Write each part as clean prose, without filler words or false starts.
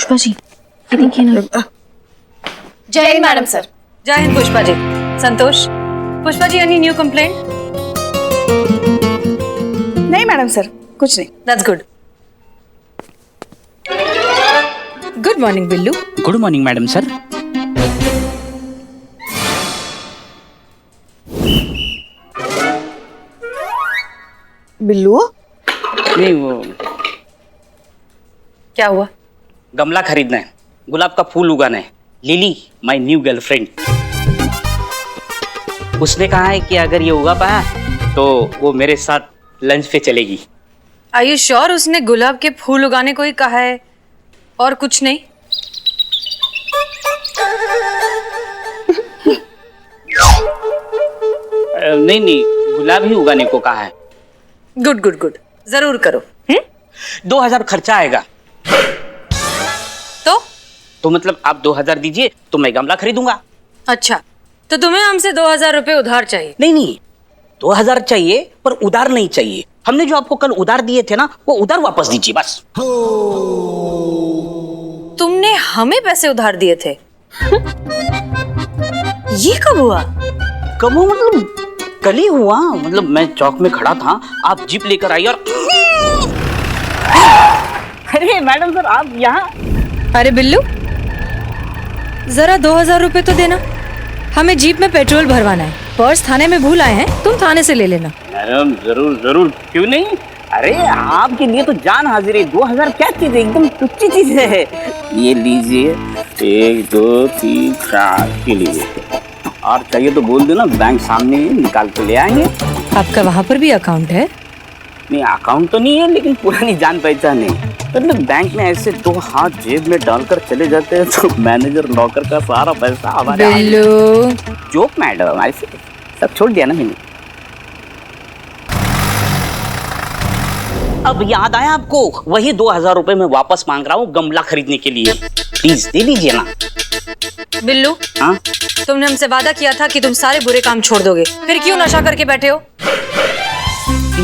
पुष्पा जी ये देखिए ना। जय हिंद मैडम सर। जय हिंद पुष्पा जी। संतोष, Pushpa ji any new complaint? नहीं मैडम सर, कुछ नहीं। That's good. Good morning Billu. Good morning madam sir. Billu नहीं वो क्या हुआ? गमला खरीदना है, गुलाब का फूल उगाना है। लिली माय न्यू गर्लफ्रेंड, उसने कहा है कि अगर ये उगा पाया तो वो मेरे साथ लंच पे चलेगी। आर यू श्योर उसने गुलाब के फूल उगाने को ही कहा है और कुछ नहीं? नहीं नहीं, गुलाब ही उगाने को कहा है। गुड गुड गुड, जरूर करो। 2000 खर्चा आएगा। तो मतलब आप 2000 दीजिए तो मैं गमला खरीदूंगा। अच्छा, तो तुम्हें हमसे 2000 रुपए उधार चाहिए? नहीं नहीं, 2000 चाहिए पर उधार नहीं चाहिए। हमने जो आपको कल उधार दिए थे ना, वो उधार वापस दीजिए बस। तुमने हमें पैसे उधार दिए थे? ये कब हुआ? कब हुआ मतलब कल ही हुआ। मतलब मैं चौक में खड़ा था, आप जीप लेकर आई और अरे मैडम सर आप यहाँ। अरे बिल्लू, जरा 2000 रुपए तो देना, हमें जीप में पेट्रोल भरवाना है। पर्स थाने में भूल आए हैं, तुम थाने से ले लेना। मैडम जरूर जरूर, क्यों नहीं। अरे आपके लिए तो जान हाजिर है। 2000 क्या चीज है, एकदम तुच्छ चीज है। ये लीजिए, 1 2 3 4 के लिए। और चाहिए तो बोल देना, बैंक सामने निकाल के ले आएंगे। आपका वहाँ पर भी अकाउंट है? नहीं अकाउंट तो नहीं है, लेकिन पुरानी जान पहचान है। मतलब बैंक में ऐसे 2 हाथ जेब में डालकर चले जाते हैं तो मैनेजर लॉकर का सारा पैसा हमारे। बिल्लू जोक मैडम, ऐसे सब छोड़ दिया ना मैंने। अब याद आया आपको, वही 2000 रुपए मैं वापस मांग रहा हूँ गमला खरीदने के लिए। प्लीज दे दीजिए ना। बिल्लू, हाँ तुमने हमसे वादा किया था कि तुम सारे बुरे काम छोड़ दोगे, फिर क्यों नशा करके बैठे हो?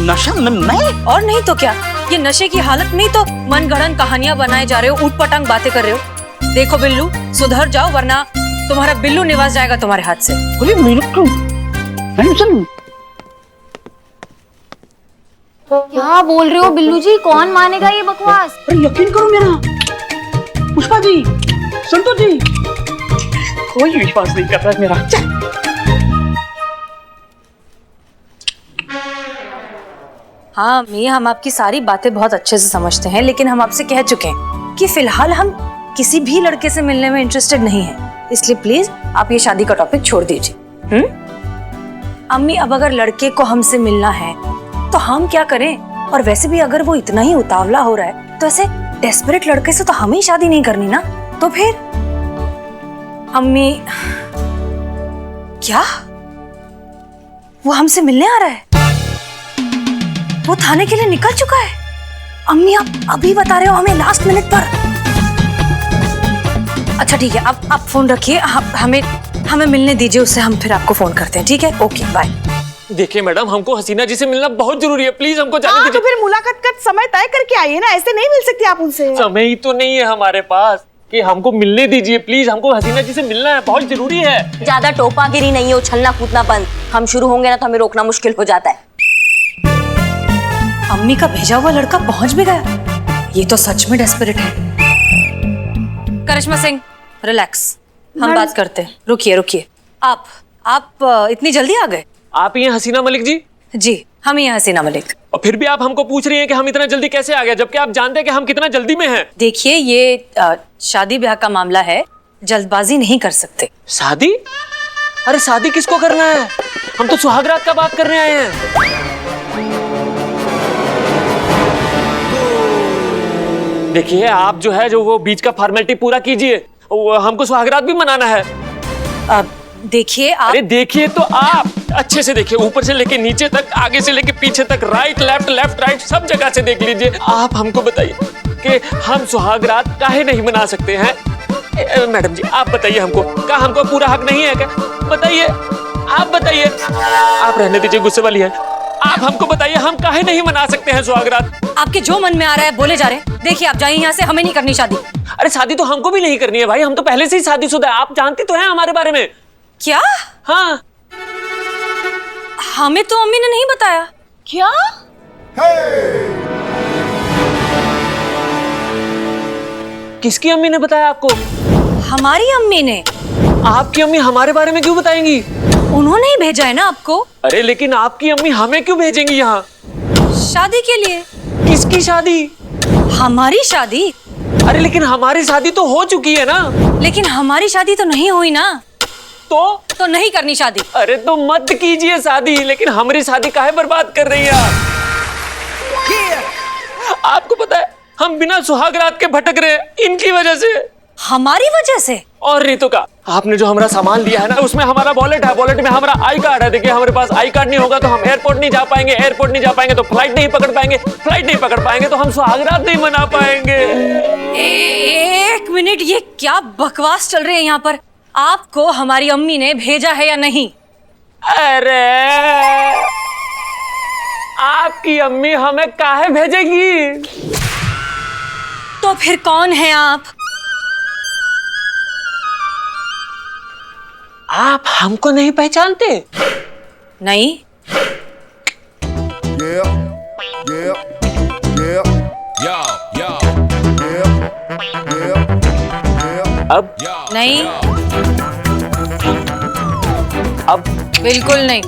नशा मैं और नहीं तो क्या, ये नशे की हालत में ही तो मनगढ़ंत कहानियां बनाए जा रहे हो, ऊट-पटांग बातें कर रहे हो। देखो बिल्लू, सुधर जाओ वरना तुम्हारा बिल्लू निवास जाएगा तुम्हारे हाथ से। अरे मेरे को क्या बोल रहे हो बिल्लू जी, कौन मानेगा ये बकवास? अरे यकीन करो मेरा, पुष्पा जी, संतोष जी, कोई विश्वास नहीं कर रहा है मेरा। हाँ अम्मी, हम आपकी सारी बातें बहुत अच्छे से समझते हैं, लेकिन हम आपसे कह चुके हैं कि फिलहाल हम किसी भी लड़के से मिलने में इंटरेस्टेड नहीं हैं। इसलिए प्लीज आप ये शादी का टॉपिक छोड़ दीजिए। अम्मी, अब अगर लड़के को हमसे मिलना है तो हम क्या करें? और वैसे भी अगर वो इतना ही उतावला हो रहा है तो ऐसे डेस्परेट लड़के से तो हमें शादी नहीं करनी ना। तो फिर अम्मी, क्या वो हमसे मिलने आ रहा है? वो थाने के लिए निकल चुका है? अम्मी आप अभी बता रहे हो हमें लास्ट मिनट पर? अच्छा ठीक है, आप फोन रखिए, हमें मिलने दीजिए उससे, हम फिर आपको फोन करते हैं। ठीक है, ओके बाय। देखिए मैडम, हमको हसीना जी से मिलना बहुत जरूरी है, प्लीज हमको जाने दीजिए। तो फिर मुलाकात का समय तय करके आइए ना, ऐसे नहीं मिल सकती आप उनसे। समय ही तो नहीं है हमारे पास कि हमको मिलने दीजिए प्लीज। हमको हसीना जी से मिलना है, बहुत जरूरी है। ज्यादा टोपागिरी नहीं है, उछलना कूदना बंद। हम शुरू होंगे ना तो हमें रोकना मुश्किल हो जाता है। अम्मी का भेजा हुआ लड़का पहुंच भी गया, ये तो सच में डेस्परेट है। करिश्मा सिंह रिलैक्स, हम बात करते हैं। रुकिए, आप इतनी जल्दी आ गए? आप ही हैं हसीना मलिक जी? जी हम ही हैं हसीना मलिक। और फिर भी आप हमको पूछ रही हैं कि हम इतना जल्दी कैसे आ गए, जबकि आप जानते हैं कि हम कितना जल्दी में हैं। देखिए ये शादी ब्याह का मामला है, जल्दबाजी नहीं कर सकते। शादी? अरे शादी किसको करना है? हम तो सुहागरात का बात करने आए हैं। देखिए आप जो है वो बीच का फॉर्मेलिटी पूरा कीजिए, हमको सुहागरात भी मनाना है। देखिए आप। अरे देखिए तो आप अच्छे से देखिए, ऊपर से लेके नीचे तक, आगे से लेके पीछे तक, राइट लेफ्ट लेफ्ट राइट सब जगह से देख लीजिए। आप हमको बताइए कि हम सुहागरात काहे नहीं मना सकते हैं? मैडम जी आप बताइए हमको, क्या हमको पूरा हक नहीं है क्या? बताइए, आप बताइए। आप रहने दीजिए, गुस्से वाली है। आप हमको बताइए हम काहे नहीं मना सकते हैं सुहागरात? आपके जो मन में आ रहा है बोले जा रहे हैं। देखिए आप जाइए यहाँ से, हमें नहीं करनी शादी। अरे शादी तो हमको भी नहीं करनी है भाई, हम तो पहले से ही शादीशुदा है, आप जानती तो हैं हमारे बारे में। क्या? हाँ। हमें तो अम्मी ने नहीं बताया। क्या? किसकी अम्मी ने बताया आपको? हमारी अम्मी ने। आपकी अम्मी हमारे बारे में क्यों बताएंगी? उन्होंने ही भेजा है ना आपको। अरे लेकिन आपकी अम्मी हमें क्यों भेजेंगी यहाँ? शादी के लिए। किसकी शादी? हमारी शादी। अरे लेकिन हमारी शादी तो हो चुकी है ना। लेकिन हमारी शादी तो नहीं हुई ना, तो नहीं करनी शादी। अरे तो मत कीजिए शादी, लेकिन हमारी शादी काहे बर्बाद कर रही है आप? आपको पता है हम बिना सुहागरात के भटक रहे हैं इनकी वजह से। हमारी वजह से? और रितु का, आपने जो हमारा सामान लिया है ना, उसमें हमारा वॉलेट है, वॉलेट में हमारा आई कार्ड है। देखिए हमारे पास आई कार्ड नहीं होगा तो हम एयरपोर्ट नहीं जा पाएंगे, एयरपोर्ट नहीं जा पाएंगे तो फ्लाइट नहीं पकड़ पाएंगे, फ्लाइट नहीं पकड़ पाएंगे तो हम सुहागरात नहीं मना पाएंगे। एक मिनट, ये क्या बकवास चल रही है यहाँ पर? आपको हमारी अम्मी ने भेजा है या नहीं? अरे आपकी अम्मी हमें काहे भेजेगी? तो फिर कौन है आप? आप हमको नहीं पहचानते? नहीं। अब नहीं। अब बिल्कुल नहीं।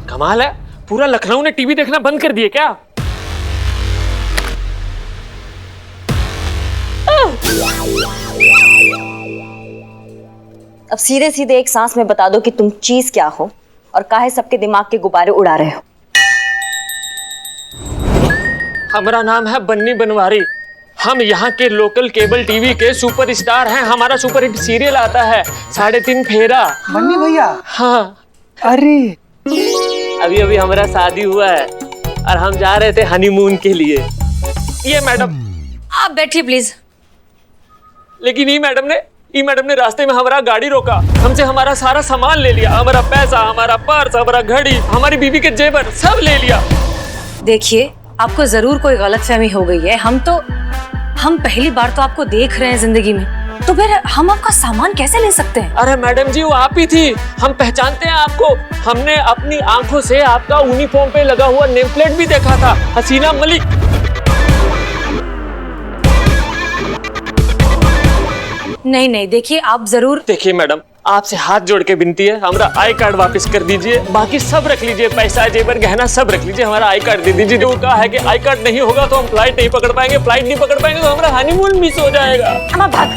कमाल है, पूरा लखनऊ ने टीवी देखना बंद कर दिए क्या? अब सीधे सीधे एक सांस में बता दो कि तुम चीज क्या हो और काहे सबके दिमाग के गुब्बारे उड़ा रहे हो। हमारा नाम है बन्नी बनवारी, हम यहाँ के लोकल केबल टीवी के सुपरस्टार हैं। हमारा सुपरहिट सीरियल आता है 3.5 फेरा। बन्नी भैया। हाँ। अरे अभी अभी हमारा शादी हुआ है और हम जा रहे थे हनीमून के लिए। ये मैडम। आप बैठिए प्लीज। लेकिन ये मैडम ने रास्ते में हमारा गाड़ी रोका, हमसे हमारा सारा सामान ले लिया, हमारा पैसा, हमारा पर्स, हमारा घड़ी, हमारी बीवी के जेवर सब ले लिया। देखिए, आपको जरूर कोई गलतफहमी हो गई है। हम पहली बार तो आपको देख रहे हैं जिंदगी में, तो फिर हम आपका सामान कैसे ले सकते हैं? अरे मैडम जी, वो आप ही थी, हम पहचानते हैं आपको। हमने अपनी आंखों से आपका यूनिफॉर्म पे लगा हुआ नेम प्लेट भी देखा था, हसीना मलिक। नहीं, देखिए आप जरूर। देखिए मैडम, आपसे हाथ जोड़ के विनती है, हमारा आई कार्ड वापस कर दीजिए, बाकी सब रख लीजिए, पैसा जेवर गहना सब रख लीजिए, हमारा आई कार्ड दे दीजिए। जो कहा है कि आई कार्ड नहीं होगा तो हम फ्लाइट नहीं पकड़ पाएंगे, फ्लाइट नहीं पकड़ पाएंगे तो हमारा हनीमून मिस हो जाएगा। अम्मा भाग।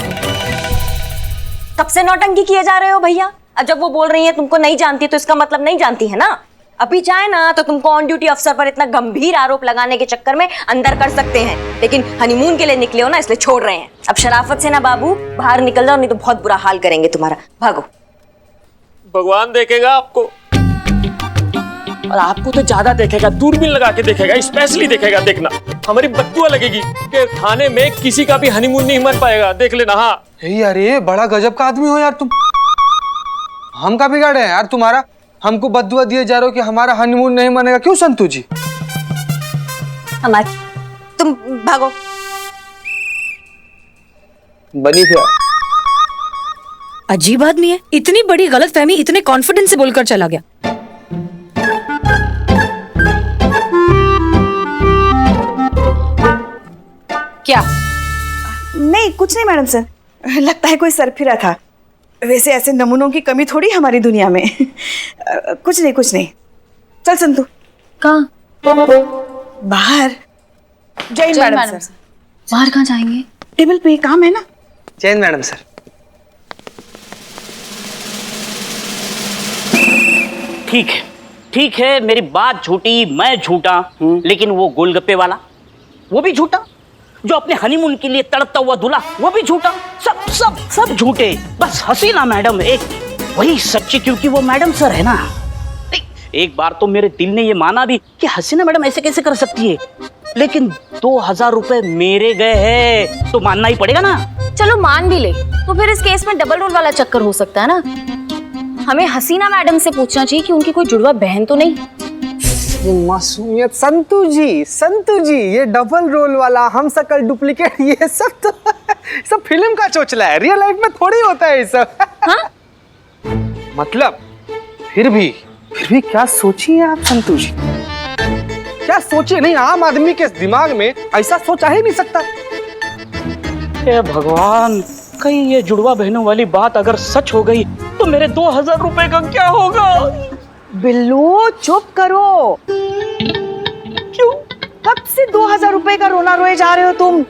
कब से नौटंकी किए जा रहे हो भैया? अब जब वो बोल रही है तुमको नहीं जानती तो इसका मतलब नहीं जानती है ना। अभी चाहे ना तो तुमको ऑन ड्यूटी अफसर पर इतना गंभीर आरोप लगाने के चक्कर में अंदर कर सकते हैं, लेकिन हनीमून के लिए निकले हो ना, इसलिए छोड़ रहे हैं। अब शराफत से ना बाबू बाहर निकल जाओ, नहीं तो बहुत बुरा हाल करेंगे तुम्हारा। भागो। भगवान देखेगा आपको, और आपको तो ज्यादा देखेगा, दूरबीन लगा के देखेगा, स्पेशली देखेगा। देखना हमारी बद्दुआ लगेगी कि थाने में किसी का भी हनीमून नहीं मन पाएगा, देख लेना। हाँ अरे बड़ा गजब का आदमी हो यार तुम। हम का बिगाड़े हैं यार तुम्हारा? हमको बद्दुआ दिए जा रहे हो कि हमारा हनीमून नहीं मनेगा। क्यों संतू जी? हमारे तुम भागो। बनी फिर अजीब आदमी है, इतनी बड़ी गलतफहमी इतने कॉन्फिडेंस से बोलकर चला गया। क्या? नहीं, कुछ नहीं मैडम सर, लगता है कोई सरफिरा था। वैसे ऐसे नमूनों की कमी थोड़ी हमारी दुनिया में। कुछ नहीं। चल संतू। कहाँ? बाहर। जय मैडम सर। बाहर कहाँ जाएंगे? टेबल पे काम है ना। Jain madam sir. ठीक है, मेरी बात झूठी, मैं झूठा, लेकिन वो गोलगप्पे वाला वो भी झूठा, जो अपने हनीमून के लिए तड़पता हुआ दूल्हा वो भी झूठा, सब झूठे। बस हसीना मैडम एक वही सच्ची, क्योंकि वो मैडम सर है ना। एक बार तो मेरे दिल ने ये माना भी कि हसीना मैडम ऐसे कैसे कर सकती है, लेकिन 2000 रुपए मेरे गए हैं तो मानना ही पड़ेगा ना। चलो मान भी ले, तो फिर इस केस में डबल रोल वाला चक्कर हो सकता है ना। हमें हसीना मैडम से पूछना चाहिए कि उनकी कोई जुड़वा बहन तो नहीं। ये मासूमियत। संतू जी ये डबल रोल वाला हम सकल डुप्लीकेट ये सब फिल्म का चोचला है, रियल लाइफ में थोड़ी होता है ये सब। हाँ? मतलब फिर भी क्या सोचिए आप संतू जी, क्या सोचिए? नहीं, आम आदमी के दिमाग में ऐसा सोच आ ही नहीं सकता। हे भगवान, कहीं ये जुड़वा बहनों वाली बात अगर सच हो गई तो मेरे 2000 रुपए का क्या होगा? बिल्लू चुप करो। क्यों? कब से 2000 रुपए का रोना रोए जा रहे हो तुम?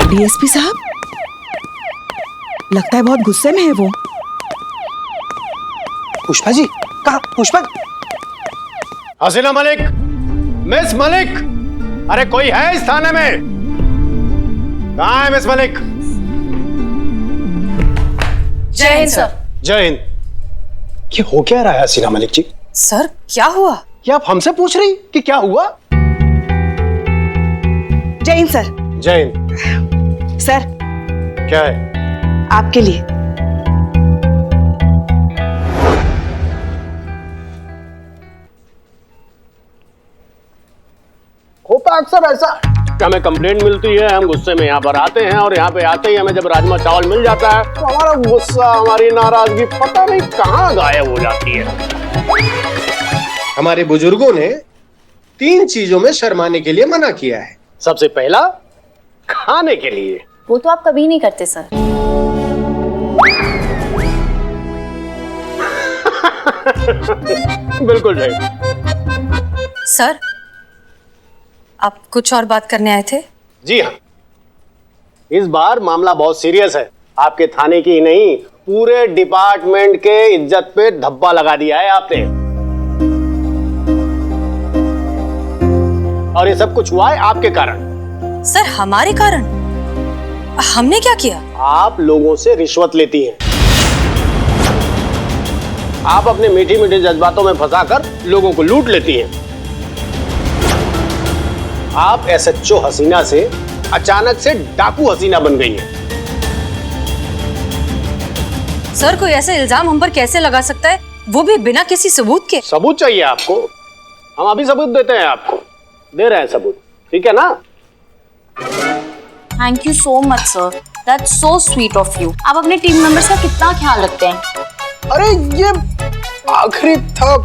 डीएसपी साहब, लगता है बहुत गुस्से में है वो। पुष्पा जी कहा? पुष्पा हसीना मलिक, मिस मलिक, अरे कोई है इस थाने में? कहाँ है मिस मलिक? जय हिंद सर। जय हिंद। ये हो क्या रहा है हसीना मलिक जी? सर क्या हुआ? क्या आप हमसे पूछ रही कि क्या हुआ? जय हिंद सर। जय हिंद। सर क्या है? आपके लिए। होता अक्सर ऐसा कि हमें कंप्लेंट मिलती है, हम गुस्से में यहाँ पर आते हैं और यहाँ पे आते ही हमें जब राजमा चावल मिल जाता है तो हमारा गुस्सा, हमारी नाराजगी पता नहीं कहाँ गायब हो जाती है। हमारे बुजुर्गों ने 3 चीजों में शर्माने के लिए मना किया है। सबसे पहला, खाने के लिए। वो तो आप कभी नहीं करते सर। बिल्कुल सही। सर आप कुछ और बात करने आए थे? जी हाँ, इस बार मामला बहुत सीरियस है। आपके थाने की ही नहीं, पूरे डिपार्टमेंट के इज्जत पे धब्बा लगा दिया है आपने। और ये सब कुछ हुआ है आपके कारण। सर हमारे कारण? हमने क्या किया? आप लोगों से रिश्वत लेती हैं। आप अपने मीठी मीठी जज्बातों में फंसाकर लोगों को लूट लेती हैं। आप एसएचओ हसीना से अचानक से डाकू हसीना बन गई हैं। सर कोई ऐसे इल्जाम हम पर कैसे लगा सकता है, वो भी बिना किसी सबूत के? सबूत चाहिए आपको? हम अभी सबूत देते हैं आपको, दे रहे हैं सबूत, ठीक है ना? Thank you so much sir, that's so sweet of you. आप अपने टीम मेंबर्स का कितना ख्याल रखते हैं। अरे ये आखिरी था।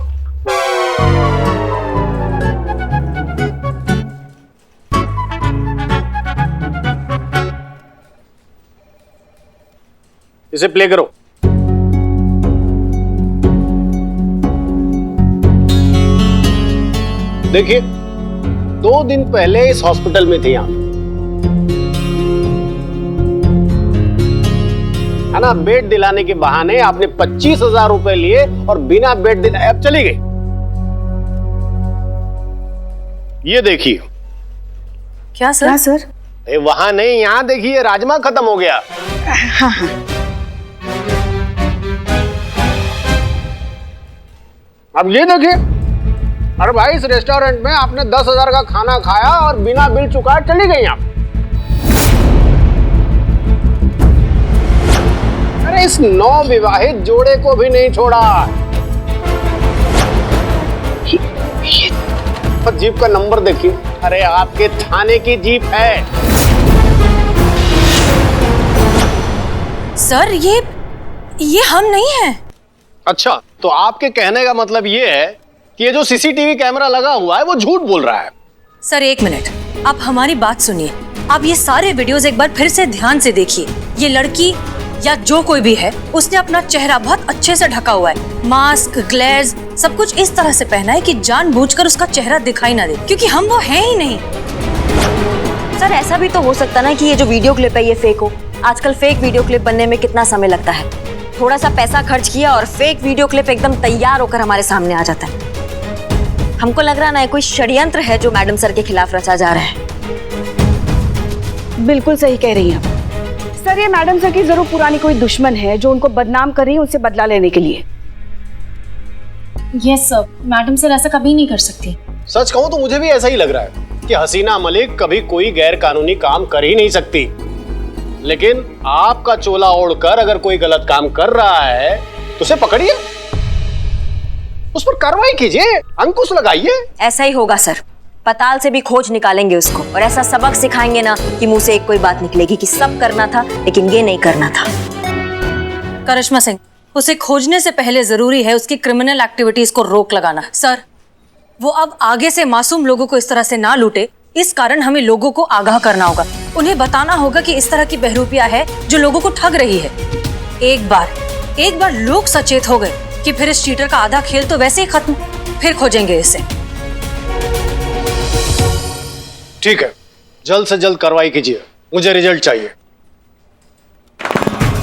इसे प्ले करो। देखिए, 2 दिन पहले इस हॉस्पिटल में थे आप, है ना? बेड दिलाने के बहाने आपने 25,000 रुपए लिए और बिना बेड दिलाए अब चली गई। ये देखिए। क्या सर? क्या सर? वहां नहीं, यहां देखिए, राजमा खत्म हो गया। हाँ हाँ। अब ये देखिए। अरे भाई, इस रेस्टोरेंट में आपने 10,000 का खाना खाया और बिना बिल चुकाए चली गई आप। अरे इस नवविवाहित जोड़े को भी नहीं छोड़ा। जीप का नंबर देखिए। अरे आपके थाने की जीप है। सर ये हम नहीं हैं। अच्छा, तो आपके कहने का मतलब ये है कि ये जो सीसीटीवी कैमरा लगा हुआ है वो झूठ बोल रहा है। सर एक मिनट, आप हमारी बात सुनिए। आप ये सारे वीडियोस एक बार फिर से ध्यान से देखिए। ये लड़की या जो कोई भी है, उसने अपना चेहरा बहुत अच्छे से ढका हुआ है। मास्क, ग्लेज, सब कुछ इस तरह से पहना है कि जानबूझकर उसका चेहरा दिखाई ना दे, क्योंकि हम वो हैं ही नहीं। सर ऐसा भी तो हो सकता ना कि ये जो वीडियो क्लिप है ये फेक हो। आजकल फेक वीडियो क्लिप बनने में कितना समय लगता है। थोड़ा सा पैसा खर्च किया और फेक वीडियो क्लिप एकदम तैयार होकर हमारे सामने आ जाता है। हमको लग रहा ना है कोई षड्यंत्र है जो मैडम सर के खिलाफ रचा जा रहा है। बिल्कुल सही कह रही हैं आप। सर ये मैडम सर की जरूर पुरानी कोई दुश्मन है जो उनको बदनाम कर रही है, उनसे बदला लेने के लिए। यस सर, मैडम सर ऐसा कभी नहीं कर सकती। सच कहूं तो मुझे भी ऐसा ही लग रहा है। कि हसीना मलिक कभी कोई गैर कानूनी काम कर ही नहीं सकती, लेकिन आपका चोला ओढ़कर अगर कोई गलत काम कर रहा है तो उसे पकड़िए, उस पर कार्रवाई कीजिए, अंकुश लगाइए। ऐसा ही होगा सर, पताल से भी खोज निकालेंगे उसको और ऐसा सबक सिखाएंगे ना कि मुंह से एक कोई बात निकलेगी कि सब करना था लेकिन ये नहीं करना था। करिश्मा सिंह, उसे खोजने से पहले जरूरी है उसकी क्रिमिनल एक्टिविटीज को रोक लगाना। सर, वो अब आगे से मासूम लोगों को इस तरह से ना लूटे, इस कारण हमें लोगों को आगाह करना होगा। उन्हें बताना होगा कि इस तरह की बहरूपिया है जो लोगों को ठग रही है। एक बार लोग सचेत हो गए कि फिर इस चीटर का आधा खेल तो वैसे ही खत्म, फिर खोजेंगे इसे। ठीक है, जल्द से जल्द कार्रवाई कीजिए, मुझे रिजल्ट चाहिए।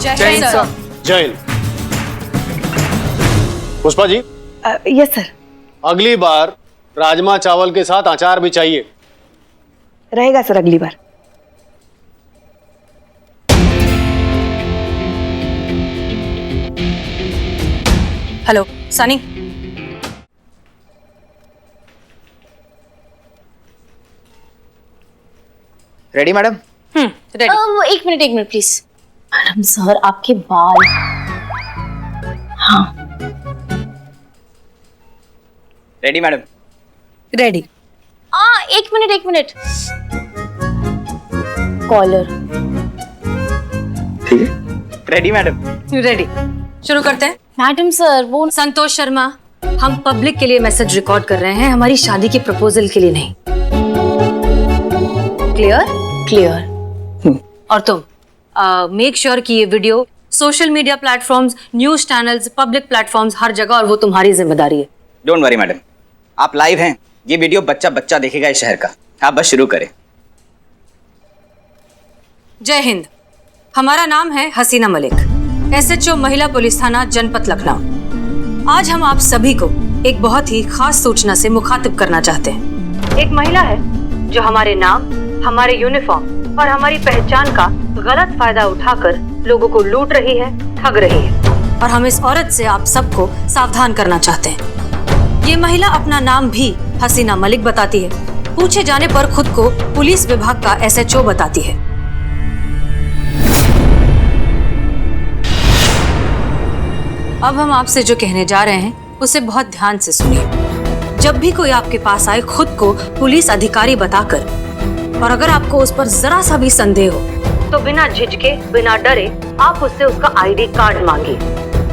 जय हिंद सर। जय हिंद। Pushpa ji, yes sir. अगली बार राजमा चावल के साथ अचार भी चाहिए। रहेगा सर अगली बार। Hello Sunny, ready madam? Ready. एक मिनट प्लीज। मैडम सर, आपके बाल। हाँ रेडी मैडम? रेडी। एक मिनट। कॉलर। ठीक है, रेडी मैडम? रेडी। शुरू करते हैं। मैडम सर, वो संतोष शर्मा, हम पब्लिक के लिए मैसेज रिकॉर्ड कर रहे हैं, हमारी शादी के प्रपोजल के लिए नहीं। क्लियर? और तुम मेक श्योर कि ये video social media platforms, news channels, public platforms, हर जगह, और वो तुम्हारी जिम्मेदारी है। डोंट वरी मैडम, आप लाइव हैं, ये वीडियो बच्चा देखेगा इस शहर का, आप बस शुरू करें। जय हिंद। हमारा नाम है हसीना मलिक, SHO महिला पुलिस थाना जनपद लखनऊ। आज हम आप सभी को एक बहुत ही खास सूचना से मुखातिब करना चाहते हैं। एक महिला है जो हमारे नाम, हमारे यूनिफॉर्म और हमारी पहचान का गलत फायदा उठाकर लोगों को लूट रही है, ठग रही है, और हम इस औरत से आप सबको सावधान करना चाहते हैं। ये महिला अपना नाम भी हसीना मलिक बताती है, पूछे जाने पर खुद को पुलिस विभाग का SHO बताती है। अब हम आपसे जो कहने जा रहे हैं उसे बहुत ध्यान से सुनिए। जब भी कोई आपके पास आए खुद को पुलिस अधिकारी बताकर, और अगर आपको उस पर जरा सा भी संदेह हो तो बिना झिझके, बिना डरे आप उससे उसका ID कार्ड मांगिए।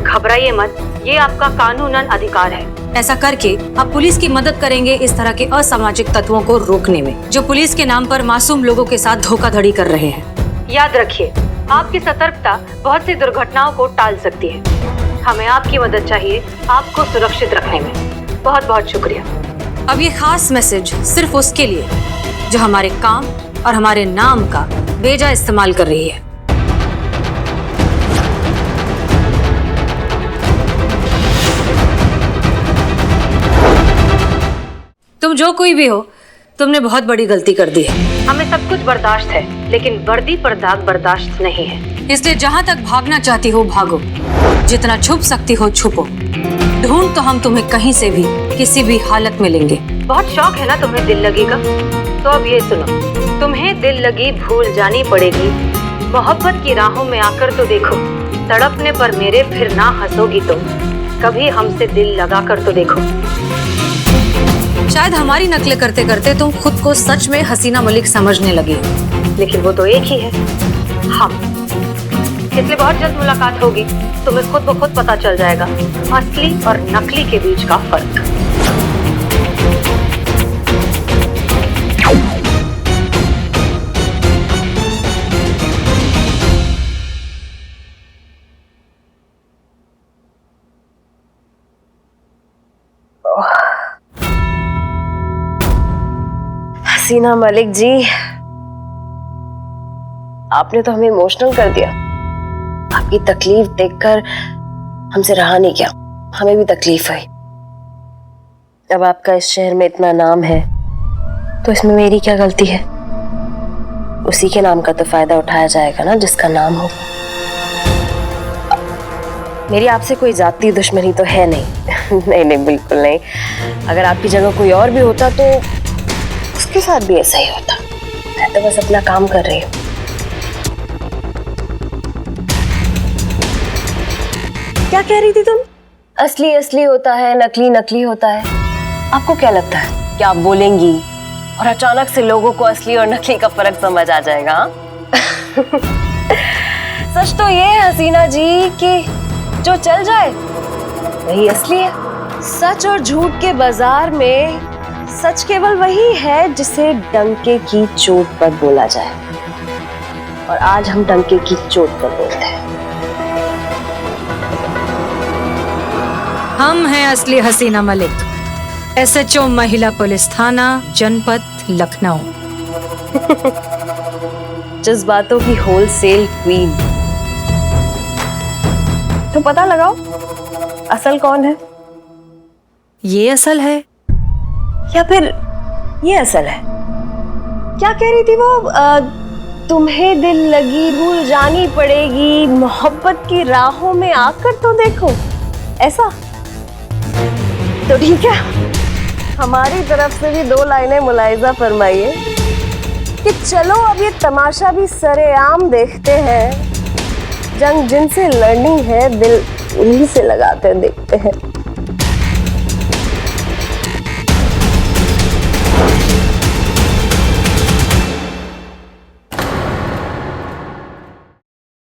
घबराइए मत, ये आपका कानूनन अधिकार है। ऐसा करके आप पुलिस की मदद करेंगे इस तरह के असामाजिक तत्वों को रोकने में, जो पुलिस के नाम पर मासूम लोगों के साथ धोखाधड़ी कर रहे हैं। याद रखिए, आपकी सतर्कता बहुत सी दुर्घटनाओं को टाल सकती है। हमें आपकी मदद चाहिए आपको सुरक्षित रखने में। बहुत बहुत शुक्रिया। अब ये खास मैसेज सिर्फ उसके लिए जो हमारे काम और हमारे नाम का बेजा इस्तेमाल कर रही है। तुम जो कोई भी हो, तुमने बहुत बड़ी गलती कर दी है। हमें सब कुछ बर्दाश्त है, लेकिन वर्दी पर दाग बर्दाश्त नहीं है। इसलिए जहाँ तक भागना चाहती हो भागो, जितना छुप सकती हो छुपो। ढूंढ तो हम तुम्हें कहीं से भी, किसी भी हालत में लेंगे। बहुत शौक है ना तुम्हें दिल लगी का? तो अब ये सुनो, तुम्हें दिल लगी भूल जानी पड़ेगी। मोहब्बत की राहों में आकर तो देखो, तड़पने पर मेरे फिर ना हंसोगी तुम। कभी हमसे दिल लगा कर तो देखो। शायद हमारी नकलें करते करते तुम खुद को सच में हसीना मलिक समझने लगी, लेकिन वो तो एक ही है, हम। इसलिए बहुत जल्द मुलाकात होगी, तुम्हें खुद ब खुद पता चल जाएगा असली और नकली के बीच का फर्क। हसीना मलिक जी, आपने तो हमें इमोशनल कर दिया। आपकी तकलीफ देखकर हमसे रहा नहीं गया, हमें भी तकलीफ हुई। अब आपका इस शहर में इतना नाम है तो इसमें मेरी क्या गलती है? उसी के नाम का तो फायदा उठाया जाएगा ना जिसका नाम हो। मेरी आपसे कोई जाती दुश्मनी तो है नहीं। नहीं नहीं, बिल्कुल नहीं। अगर आपकी जगह कोई और भी होता तो आपके साथ भी ऐसा ही होता। मैं तो बस अपना काम कर रही हूँ। क्या कह रही थी तुम? असली असली होता है, नकली नकली होता है। आपको क्या लगता है कि आप बोलेंगी और अचानक से लोगों को असली और नकली का फर्क समझ आ जाएगा? सच तो ये है हसीना जी कि जो चल जाए वही असली है। सच और झूठ के बाजार में सच केवल वही है जिसे डंके की चोट पर बोला जाए, और आज हम डंके की चोट पर बोलते हैं। हम हैं असली हसीना मलिक, SHO महिला पुलिस थाना जनपद लखनऊ। जज्बातों की होलसेल क्वीन। तो पता लगाओ असल कौन है? ये असल है या फिर ये असल है? क्या कह रही थी वो? तुम्हें दिल लगी भूल जानी पड़ेगी, मोहब्बत की राहों में आकर तो देखो, ऐसा? तो ठीक है, हमारी तरफ से भी 2 लाइनें मुलाहिजा फरमाइए कि चलो अब ये तमाशा भी सरेआम देखते हैं। जंग जिनसे लड़नी है दिल उन्हीं से लगाते देखते हैं।